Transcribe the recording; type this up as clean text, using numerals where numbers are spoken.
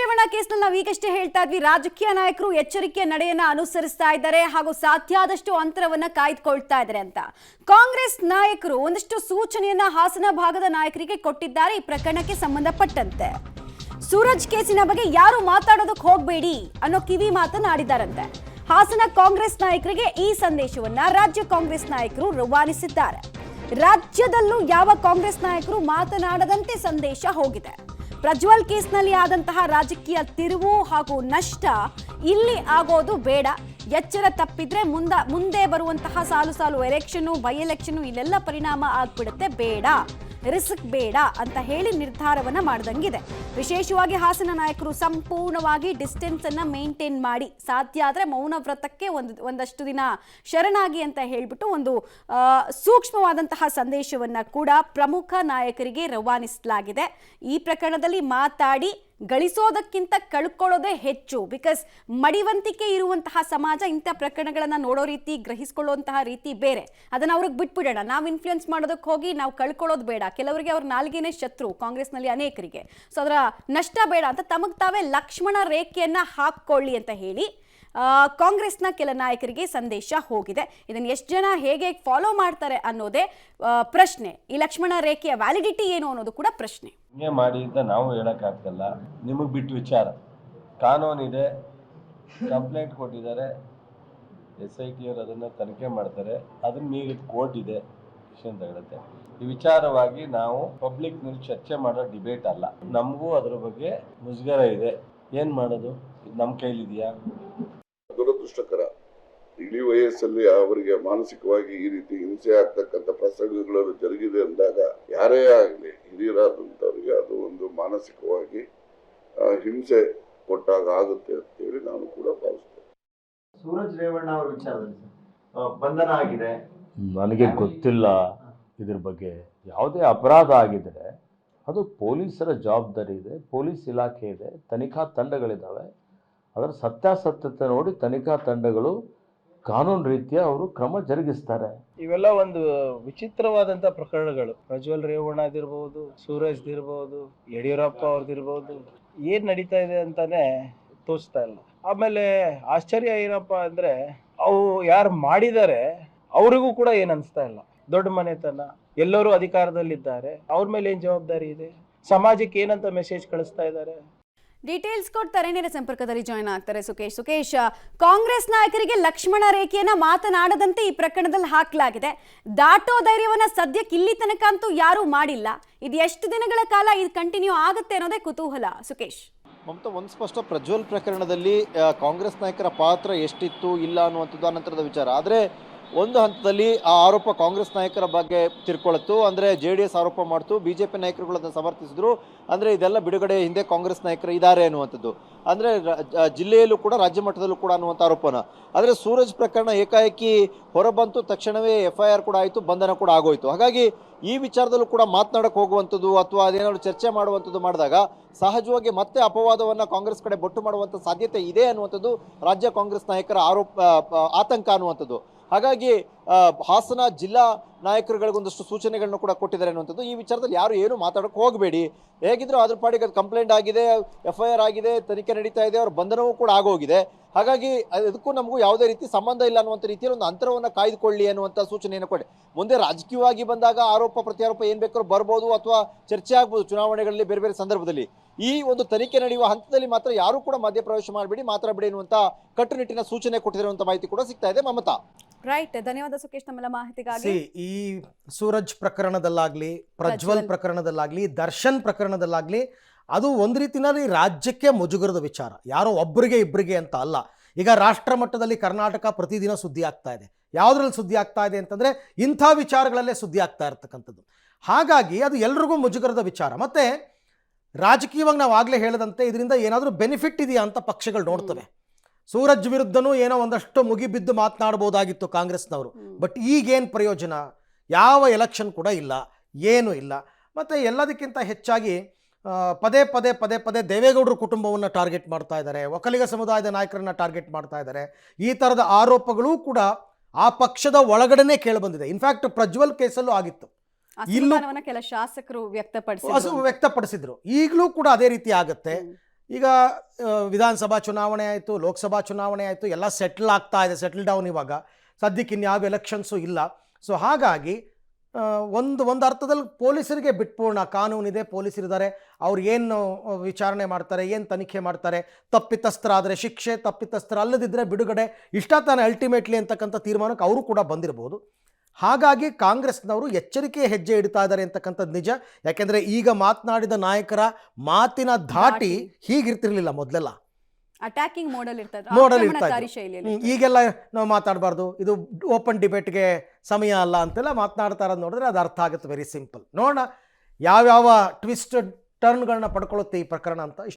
ರೇವಣ್ಣ ಕೇಸ್ನಲ್ಲಿ ನಾವು ಈಗಷ್ಟೇ ಹೇಳ್ತಾ ಇದ್ವಿ, ರಾಜಕೀಯ ನಾಯಕರು ಎಚ್ಚರಿಕೆಯ ನಡೆಯನ್ನ ಅನುಸರಿಸ್ತಾ ಇದ್ದಾರೆ ಹಾಗೂ ಸಾಧ್ಯಾದಷ್ಟು ಅಂತರವನ್ನ ಕಾಯ್ದುಕೊಳ್ತಾ ಇದ್ದಾರೆ ಅಂತ ಕಾಂಗ್ರೆಸ್ ನಾಯಕರು ಒಂದಷ್ಟು ಸೂಚನೆಯನ್ನ ಹಾಸನ ಭಾಗದ ನಾಯಕರಿಗೆ ಕೊಟ್ಟಿದ್ದಾರೆ. ಈ ಪ್ರಕರಣಕ್ಕೆ ಸಂಬಂಧಪಟ್ಟಂತೆ ಸೂರಜ್ ಕೇಸಿನ ಬಗ್ಗೆ ಯಾರು ಮಾತಾಡೋದಕ್ಕೆ ಹೋಗಬೇಡಿ ಅನ್ನೋ ಕಿವಿ ಮಾತನ್ನ ಆಡಿದ್ದಾರಂತೆ. ಹಾಸನ ಕಾಂಗ್ರೆಸ್ ನಾಯಕರಿಗೆ ಈ ಸಂದೇಶವನ್ನ ರಾಜ್ಯ ಕಾಂಗ್ರೆಸ್ ನಾಯಕರು ರವಾನಿಸಿದ್ದಾರೆ. ರಾಜ್ಯದಲ್ಲೂ ಯಾವ ಕಾಂಗ್ರೆಸ್ ನಾಯಕರು ಮಾತನಾಡದಂತೆ ಸಂದೇಶ ಹೋಗಿದೆ. ಪ್ರಜ್ವಲ್ ಕೇಸ್ನಲ್ಲಿ ಆದಂತಹ ರಾಜಕೀಯ ತಿರುವು ಹಾಗೂ ನಷ್ಟ ಇಲ್ಲಿ ಆಗೋದು ಬೇಡ. ಎಚ್ಚರ ತಪ್ಪಿದ್ರೆ ಮುಂದೆ ಬರುವಂತಹ ಸಾಲು ಎಲೆಕ್ಷನ್ ಬೈ ಎಲೆಕ್ಷನ್ ಇಲ್ಲೆಲ್ಲ ಪರಿಣಾಮ ಆಗ್ಬಿಡುತ್ತೆ, ಬೇಡ, ರಿಸ್ಕ್ ಬೇಡ ಅಂತ ಹೇಳಿ ನಿರ್ಧಾರವನ್ನ ಮಾಡಿದಂಗಿದೆ. ವಿಶೇಷವಾಗಿ ಹಾಸನ ನಾಯಕರು ಸಂಪೂರ್ಣವಾಗಿ ಡಿಸ್ಟೆನ್ಸ್ ಅನ್ನ ಮೇಂಟೈನ್ ಮಾಡಿ ಸಾಧ್ಯ ಆದ್ರೆ ಮೌನ ವ್ರತಕ್ಕೆ ಒಂದಷ್ಟು ದಿನ ಶರಣಾಗಿ ಅಂತ ಹೇಳ್ಬಿಟ್ಟು ಒಂದು ಸೂಕ್ಷ್ಮವಾದಂತಹ ಸಂದೇಶವನ್ನ ಕೂಡ ಪ್ರಮುಖ ನಾಯಕರಿಗೆ ರವಾನಿಸಲಾಗಿದೆ. ಈ ಪ್ರಕರಣದಲ್ಲಿ ಮಾತಾಡಿ ಗಳಿಸೋದಕ್ಕಿಂತ ಕಳ್ಕೊಳ್ಳೋದೇ ಹೆಚ್ಚು. ಬಿಕಾಸ್ ಮಡಿವಂತಿಕೆ ಇರುವಂತಹ ಸಮಾಜ ಇಂಥ ಪ್ರಕರಣಗಳನ್ನ ನೋಡೋ ರೀತಿ, ಗ್ರಹಿಸ್ಕೊಳ್ಳುವಂತಹ ರೀತಿ ಬೇರೆ. ಅದನ್ನ ಅವ್ರಿಗೆ ಬಿಟ್ಬಿಡೋಣ, ನಾವು ಇನ್ಫ್ಲುಯೆನ್ಸ್ ಮಾಡೋದಕ್ಕೆ ಹೋಗಿ ನಾವು ಕಳ್ಕೊಳ್ಳೋದು ಬೇಡ. ಕೆಲವರಿಗೆ ಅವ್ರ ನಾಲ್ಗೆನೇ ಶತ್ರು ಕಾಂಗ್ರೆಸ್ನಲ್ಲಿ ಅನೇಕರಿಗೆ. ಸೊ ಅದರ ನಷ್ಟ ಬೇಡ ಅಂತ ತಮಗ್ ತಾವೇ ಲಕ್ಷ್ಮಣ ರೇಖೆಯನ್ನ ಹಾಕೊಳ್ಳಿ ಅಂತ ಹೇಳಿ ಕಾಂಗ್ರೆಸ್ನ ಕೆಲ ನಾಯಕರಿಗೆ ಸಂದೇಶ ಹೋಗಿದೆ. ಇದನ್ನು ಎಷ್ಟು ಜನ ಹೇಗೆ ಫಾಲೋ ಮಾಡ್ತಾರೆ ಅನ್ನೋದೇ ಪ್ರಶ್ನೆ. ಈ ಲಕ್ಷ್ಮಣ ರೇಖೆಯ ವ್ಯಾಲಿಡಿಟಿ ಏನು ಅನ್ನೋದು ಕೂಡ ಪ್ರಶ್ನೆ. ಹಿಂಗೆ ಮಾಡಿ ಅಂತ ನಾವು ಹೇಳೋಕ್ಕಾಗ್ತಲ್ಲ, ನಿಮಗೆ ಬಿಟ್ಟು ವಿಚಾರ. ಕಾನೂನಿದೆ, ಕಂಪ್ಲೇಂಟ್ ಕೊಟ್ಟಿದ್ದಾರೆ, SIT ಅವರು ಅದನ್ನು ತನಿಖೆ ಮಾಡ್ತಾರೆ. ಅದನ್ನ ಮೀರಿದ ಕೋರ್ಟ್ ಇದೆ, ಡಿಸಿಷನ್ ತಗೊಳುತ್ತೆ. ಈ ವಿಚಾರವಾಗಿ ನಾವು ಪಬ್ಲಿಕ್ನಲ್ಲಿ ಚರ್ಚೆ ಮಾಡೋ ಡಿಬೇಟ್ ಅಲ್ಲ. ನಮಗೂ ಅದ್ರ ಬಗ್ಗೆ ಮುಜುಗರ ಇದೆ. ಏನು ಮಾಡೋದು, ಇದು ನಮ್ಮ ಕೈಲಿದೆಯಾ? ದುರದೃಷ್ಟಕರ. ಇಡೀ ವಯಸ್ಸಲ್ಲಿ ಅವರಿಗೆ ಮಾನಸಿಕವಾಗಿ ಈ ರೀತಿ ಹಿಂಸೆ ಆಗ್ತಕ್ಕಂಥ ಪ್ರಸಂಗಗಳು ಜರುಗಿದೆ ಅಂದಾಗ ಯಾರೇ ಆಗಲಿ ಹಿರಿಯರಾದಂಥವ್ರಿಗೆ ಅದು ಒಂದು ಮಾನಸಿಕವಾಗಿ ಹಿಂಸೆ ಕೊಟ್ಟಾಗ ಆಗುತ್ತೆ ಅಂತ ಹೇಳಿ ನಾನು ಕೂಡ ಭಾವಿಸ್ತೇನೆ. ಸೂರಜ್ ರೇವಣ್ಣ ಅವರ ವಿಚಾರದಲ್ಲಿ ಬಂಧನ ಆಗಿದೆ. ನನಗೆ ಗೊತ್ತಿಲ್ಲ ಇದ್ರ ಬಗ್ಗೆ. ಯಾವುದೇ ಅಪರಾಧ ಆಗಿದ್ರೆ ಅದು ಪೊಲೀಸರ ಜವಾಬ್ದಾರಿ ಇದೆ, ಪೊಲೀಸ್ ಇಲಾಖೆ ಇದೆ, ತನಿಖಾ ತಂಡಗಳಿದ್ದಾವೆ. ಅದರ ಸತ್ಯಾಸತ್ಯತೆ ನೋಡಿ ತನಿಖಾ ತಂಡಗಳು ಕಾನೂನು ರೀತಿಯ ಅವರು ಕ್ರಮ ಜರುಗಿಸ್ತಾರೆ. ಇವೆಲ್ಲ ಒಂದು ವಿಚಿತ್ರವಾದಂಥ ಪ್ರಕರಣಗಳು. ಪ್ರಜ್ವಲ್ ರೇವಣ್ಣದಿರ್ಬೋದು, ಸೂರಜ್ದಿರ್ಬೋದು, ಯಡಿಯೂರಪ್ಪ ಅವ್ರದ್ದಿರ್ಬೋದು, ಏನು ನಡೀತಾ ಇದೆ ಅಂತಾನೆ ತೋರಿಸ್ತಾ ಇಲ್ಲ. ಆಮೇಲೆ ಆಶ್ಚರ್ಯ ಏನಪ್ಪ ಅಂದರೆ, ಅವು ಯಾರು ಮಾಡಿದ್ದಾರೆ ಅವ್ರಿಗೂ ಕೂಡ ಏನು ಅನಿಸ್ತಾ ಇಲ್ಲ. ದೊಡ್ಡ ಮನೆತನ, ಎಲ್ಲರೂ ಅಧಿಕಾರದಲ್ಲಿದ್ದಾರೆ, ಅವ್ರ ಮೇಲೆ ಏನು ಜವಾಬ್ದಾರಿ ಇದೆ, ಸಮಾಜಕ್ಕೆ ಏನಂತ ಮೆಸೇಜ್ ಕಳಿಸ್ತಾ ಇದ್ದಾರೆ. ಡೀಟೇಲ್ಸ್ ಕೊಡ್ತಾರೆ, ನೇರ ಸಂಪರ್ಕದಲ್ಲಿ ಜಾಯ್ನ್ ಆಗ್ತಾರೆ ಸುಕೇಶ್. ಕಾಂಗ್ರೆಸ್ ನಾಯಕರಿಗೆ ಲಕ್ಷ್ಮಣ ರೇಖೆಯನ್ನ ಮಾತನಾಡದಂತೆ ಈ ಪ್ರಕರಣದಲ್ಲಿ ಹಾಕಲಾಗಿದೆ. ದಾಟೋ ಧೈರ್ಯವನ್ನ ಸದ್ಯಕ್ಕೆ ಇಲ್ಲಿ ತನಕ ಅಂತೂ ಯಾರೂ ಮಾಡಿಲ್ಲ. ಇದು ಎಷ್ಟು ದಿನಗಳ ಕಾಲ ಇದು ಕಂಟಿನ್ಯೂ ಆಗುತ್ತೆ ಅನ್ನೋದೇ ಕುತೂಹಲ. ಸುಕೇಶ್, ಮಮತಾ, ಒಂದು ಸ್ಪಷ್ಟ, ಪ್ರಜ್ವಲ್ ಪ್ರಕರಣದಲ್ಲಿ ಕಾಂಗ್ರೆಸ್ ನಾಯಕರ ಪಾತ್ರ ಎಷ್ಟಿತ್ತು ಇಲ್ಲ ಅನ್ನುವಂಥದ್ದು ಅನಂತರದ ವಿಚಾರ. ಆದರೆ ಒಂದು ಹಂತದಲ್ಲಿ ಆ ಆರೋಪ ಕಾಂಗ್ರೆಸ್ ನಾಯಕರ ಬಗ್ಗೆ ತಿರ್ಕೊಳತ್ತು. ಅಂದರೆ JDS ಆರೋಪ ಮಾಡ್ತು, BJP ನಾಯಕರುಗಳು ಅದನ್ನು ಸಮರ್ಥಿಸಿದ್ರು. ಅಂದರೆ ಇದೆಲ್ಲ ಬಿಡುಗಡೆ ಹಿಂದೆ ಕಾಂಗ್ರೆಸ್ ನಾಯಕರು ಇದ್ದಾರೆ ಅನ್ನುವಂಥದ್ದು. ಅಂದರೆ ಜಿಲ್ಲೆಯಲ್ಲೂ ಕೂಡ ರಾಜ್ಯ ಮಟ್ಟದಲ್ಲೂ ಕೂಡ ಅನ್ನುವಂಥ ಆರೋಪನ. ಆದರೆ ಸೂರಜ್ ಪ್ರಕರಣ ಏಕಾಏಕಿ ಹೊರಬಂತು, ತಕ್ಷಣವೇ FIR ಕೂಡ ಆಯಿತು, ಬಂಧನ ಕೂಡ ಆಗೋಯ್ತು. ಹಾಗಾಗಿ ಈ ವಿಚಾರದಲ್ಲೂ ಕೂಡ ಮಾತನಾಡಕ್ಕೆ ಹೋಗುವಂಥದ್ದು ಅಥವಾ ಅದೇನಾದ್ರು ಚರ್ಚೆ ಮಾಡುವಂಥದ್ದು ಮಾಡಿದಾಗ ಸಹಜವಾಗಿ ಮತ್ತೆ ಅಪವಾದವನ್ನು ಕಾಂಗ್ರೆಸ್ ಕಡೆ ಬೊಟ್ಟು ಮಾಡುವಂಥ ಸಾಧ್ಯತೆ ಇದೆ ಅನ್ನುವಂಥದ್ದು ರಾಜ್ಯ ಕಾಂಗ್ರೆಸ್ ನಾಯಕರ ಆತಂಕ ಅನ್ನುವಂಥದ್ದು. ಹಾಗಾಗಿ ಹಾಸನ ಜಿಲ್ಲಾ ನಾಯಕರುಗಳಿಗೊಂದಷ್ಟು ಸೂಚನೆಗಳನ್ನು ಕೂಡ ಕೊಟ್ಟಿದ್ದಾರೆ ಅನ್ನುವಂಥದ್ದು. ಈ ವಿಚಾರದಲ್ಲಿ ಯಾರು ಏನು ಮಾತಾಡೋಕೆ ಹೋಗಬೇಡಿ, ಹೇಗಿದ್ರು ಅದ್ರ ಪಾಡಿಗೆ ಅದು ಕಂಪ್ಲೇಂಟ್ ಆಗಿದೆ, FIR ಆಗಿದೆ, ತನಿಖೆ ನಡೀತಾ ಇದೆ, ಅವ್ರ ಬಂಧನವೂ ಕೂಡ ಆಗೋಗಿದೆ. ಹಾಗಾಗಿ ಅದಕ್ಕೂ ನಮಗೂ ಯಾವುದೇ ರೀತಿ ಸಂಬಂಧ ಇಲ್ಲ ಅನ್ನುವಂಥ ರೀತಿಯಲ್ಲಿ ಒಂದು ಅಂತರವನ್ನು ಕಾಯ್ದುಕೊಳ್ಳಿ ಅನ್ನುವಂಥ ಸೂಚನೆಯನ್ನು ಕೊಡಿ. ಮುಂದೆ ರಾಜಕೀಯವಾಗಿ ಬಂದಾಗ ಆರೋಪ ಪ್ರತ್ಯಾರೋಪ ಏನು ಬೇಕಾದ್ರೂ ಬರ್ಬೋದು ಅಥವಾ ಚರ್ಚೆ ಆಗ್ಬೋದು ಚುನಾವಣೆಗಳಲ್ಲಿ, ಬೇರೆ ಬೇರೆ ಸಂದರ್ಭದಲ್ಲಿ. ಈ ಒಂದು ತನಿಖೆ ನಡೆಯುವ ಹಂತದಲ್ಲಿ ಮಾತ್ರ ಯಾರು ಕೂಡ ಮಧ್ಯಪ್ರವೇಶ ಮಾಡಬೇಡಿ, ಮಾತಾಡಬೇಡಿ ಅನ್ನುವಂಥ ಕಟ್ಟುನಿಟ್ಟಿನ ಸೂಚನೆ ಕೊಟ್ಟಿರುವಂಥ ಮಾಹಿತಿ ಕೂಡ ಸಿಗ್ತಾ ಇದೆ. ಮಮತಾ, ರೈಟ್, ಧನ್ಯವಾದ ಸುಕೇಶ್ ನಮ್ಮೆಲ್ಲ ಮಾಹಿತಿಗಾಗಿ. ಈ ಸೂರಜ್ ಪ್ರಕರಣದಲ್ಲಾಗ್ಲಿ, ಪ್ರಜ್ವಲ್ ಪ್ರಕರಣದಲ್ಲಾಗ್ಲಿ, ದರ್ಶನ್ ಪ್ರಕರಣದಲ್ಲಾಗ್ಲಿ, ಅದು ಒಂದು ರೀತಿಯಲ್ಲಿ ರಾಜ್ಯಕ್ಕೆ ಮುಜುಗರದ ವಿಚಾರ. ಯಾರೋ ಒಬ್ಬರಿಗೆ ಇಬ್ಬರಿಗೆ ಅಂತ ಅಲ್ಲ. ಈಗ ರಾಷ್ಟ್ರ ಮಟ್ಟದಲ್ಲಿ ಕರ್ನಾಟಕ ಪ್ರತಿದಿನ ಸುದ್ದಿ ಆಗ್ತಾ ಇದೆ. ಯಾವುದ್ರಲ್ಲಿ ಸುದ್ದಿ ಆಗ್ತಾ ಇದೆ ಅಂತಂದರೆ ಇಂಥ ವಿಚಾರಗಳಲ್ಲೇ ಸುದ್ದಿ ಆಗ್ತಾ ಇರ್ತಕ್ಕಂಥದ್ದು. ಹಾಗಾಗಿ ಅದು ಎಲ್ರಿಗೂ ಮುಜುಗರದ ವಿಚಾರ. ಮತ್ತು ರಾಜಕೀಯವಾಗಿ ನಾವು ಆಗಲೇ ಹೇಳದಂತೆ ಇದರಿಂದ ಏನಾದರೂ ಬೆನಿಫಿಟ್ ಇದೆಯಾ ಅಂತ ಪಕ್ಷಗಳು ನೋಡ್ತವೆ. ಸೂರಜ್ ವಿರುದ್ಧನೂ ಏನೋ ಒಂದಷ್ಟು ಮುಗಿಬಿದ್ದು ಮಾತನಾಡ್ಬೋದಾಗಿತ್ತು ಕಾಂಗ್ರೆಸ್ನವರು. ಬಟ್ ಈಗೇನು ಪ್ರಯೋಜನ? ಯಾವ ಎಲೆಕ್ಷನ್ ಕೂಡ ಇಲ್ಲ, ಏನೂ ಇಲ್ಲ. ಮತ್ತು ಎಲ್ಲದಕ್ಕಿಂತ ಹೆಚ್ಚಾಗಿ ಪದೇ ಪದೇ ದೇವೇಗೌಡರ ಕುಟುಂಬವನ್ನು ಟಾರ್ಗೆಟ್ ಮಾಡ್ತಾ ಇದ್ದಾರೆ, ಒಕ್ಕಲಿಗ ಸಮುದಾಯದ ನಾಯಕರನ್ನು ಟಾರ್ಗೆಟ್ ಮಾಡ್ತಾ ಇದ್ದಾರೆ. ಈ ಥರದ ಆರೋಪಗಳೂ ಕೂಡ ಆ ಪಕ್ಷದ ಒಳಗಡೆನೇ ಕೇಳಿಬಂದಿದೆ. ಇನ್ಫ್ಯಾಕ್ಟ್ ಪ್ರಜ್ವಲ್ ಕೇಸಲ್ಲೂ ಆಗಿತ್ತು. ಇಲ್ಲೂ ಕೆಲ ಶಾಸಕರು ವ್ಯಕ್ತಪಡಿಸಿದ್ರು. ಈಗಲೂ ಕೂಡ ಅದೇ ರೀತಿ ಆಗುತ್ತೆ. ಈಗ ವಿಧಾನಸಭಾ ಚುನಾವಣೆ ಆಯಿತು, ಲೋಕಸಭಾ ಚುನಾವಣೆ ಆಯಿತು, ಎಲ್ಲ ಸೆಟ್ಲ್ ಆಗ್ತಾ ಇದೆ, ಸೆಟಲ್ ಡೌನ್ ಇವಾಗ. ಸದ್ಯಕ್ಕೆ ಇನ್ಯಾವ ಎಲೆಕ್ಷನ್ಸು ಇಲ್ಲ. ಸೊ ಹಾಗಾಗಿ ಒಂದು ಅರ್ಥದಲ್ಲಿ ಪೊಲೀಸರಿಗೆ ಬಿಟ್ಪೂರ್ಣ. ಕಾನೂನಿದೆ, ಪೊಲೀಸರಿದ್ದಾರೆ, ಅವ್ರು ಏನು ವಿಚಾರಣೆ ಮಾಡ್ತಾರೆ, ಏನು ತನಿಖೆ ಮಾಡ್ತಾರೆ, ತಪ್ಪಿತಸ್ಥರಾದರೆ ಶಿಕ್ಷೆ, ತಪ್ಪಿತಸ್ಥರ ಅಲ್ಲದಿದ್ದರೆ ಬಿಡುಗಡೆ, ಇಷ್ಟ ತಾನೇ ಅಲ್ಟಿಮೇಟ್ಲಿ ಅಂತಕ್ಕಂಥ ತೀರ್ಮಾನಕ್ಕೆ ಅವರು ಕೂಡ ಬಂದಿರ್ಬೋದು. ಹಾಗಾಗಿ ಕಾಂಗ್ರೆಸ್ನವರು ಎಚ್ಚರಿಕೆ ಹೆಜ್ಜೆ ಇಡ್ತಾ ಇದ್ದಾರೆ ಅಂತಕ್ಕಂಥದ್ದು ನಿಜ. ಯಾಕೆಂದರೆ ಈಗ ಮಾತನಾಡಿದ ನಾಯಕರ ಮಾತಿನ ಧಾಟಿ ಹೀಗಿರ್ತಿರ್ಲಿಲ್ಲ ಮೊದಲೆಲ್ಲ. ಅಟ್ಯಾಕಿಂಗ್ ಮೋಡಲ್ ಇರ್ತಾರೆ, ಮೋಡಲ್ ಇರ್ತಾ ಆಕ್ರಮಣಕಾರಿ ಇದ್ರು. ಶೈಲಿಯಲ್ಲಿ. ಈಗೆಲ್ಲ ನಾವು ಮಾತಾಡಬಾರ್ದು, ಇದು ಓಪನ್ ಡಿಬೇಟ್ಗೆ ಸಮಯ ಅಲ್ಲ ಅಂತೆಲ್ಲ ಮಾತನಾಡ್ತಾ ಇರೋದು ನೋಡಿದ್ರೆ ಅದು ಅರ್ಥ ಆಗುತ್ತೆ. Very simple. ನೋಡೋಣ ಯಾವ್ಯಾವ ಟ್ವಿಸ್ಟ್ ಟರ್ನ್ಗಳನ್ನ ಪಡ್ಕೊಳ್ಳುತ್ತೆ ಈ ಪ್ರಕರಣ ಅಂತ.